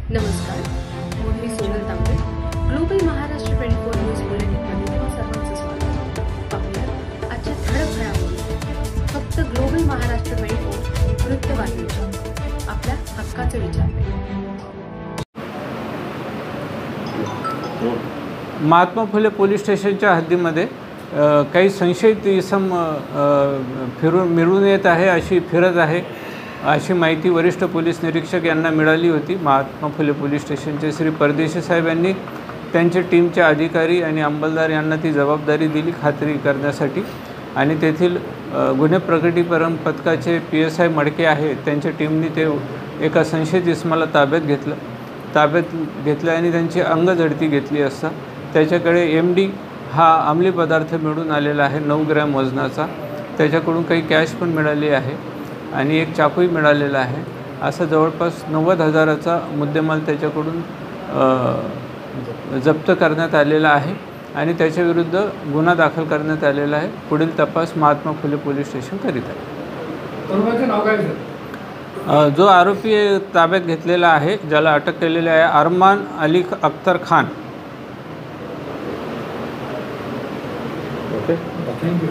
नमस्कार, मी सोनल तांबे. Global Maharashtra 24 news बुलेटिनमध्ये तुम्हा सर्वांचं स्वागत. पाहूया आजच्या ठळक घडामोडी. फक्त ग्लोबल महाराष्ट्र 24 वृत्तवाहिनीच्या आपल्या हक्काचे विचार. महात्मा फुले पोलीस स्टेशनच्या हद्दीमध्ये काही संशयित इसम मिळून येत आहे, फिरत आहे अशी माहिती वरिष्ठ पोलीस निरीक्षक यांना मिळाली होती. महात्मा फुले पोलीस स्टेशनचे श्री परदेशी साहेब यांनी त्यांच्या टीमचे अधिकारी आणि अंमलदार यांना ती जबाबदारी दिली खात्री करण्यासाठी. आणि तेथील गुन्हे प्रकटीकरण पथकाचे PSI मडके आहे, त्यांच्या टीमने ते एका संशयित इसमाला ताब्यात घेतलं आणि त्यांची अंगझडती घेतली असता त्याच्याकडे MD हा अंमली पदार्थ मिळून आलेला आहे 9 ग्रॅम वजनाचा. त्याच्याकडून काही कॅश पण मिळाली आहे आणि एक चाकूही मिळालेला आहे. असं जवळपास 90,000चा मुद्देमाल त्याच्याकडून जप्त करण्यात आलेला आहे आणि त्याच्याविरुद्ध गुन्हा दाखल करण्यात आलेला आहे. पुढील तपास महात्मा फुले पोलीस स्टेशन करीत आहे. जो आरोपी ताब्यात घेतलेला आहे, ज्याला अटक केलेली आहे, अरमान अली अख्तर खान. Okay, thank you.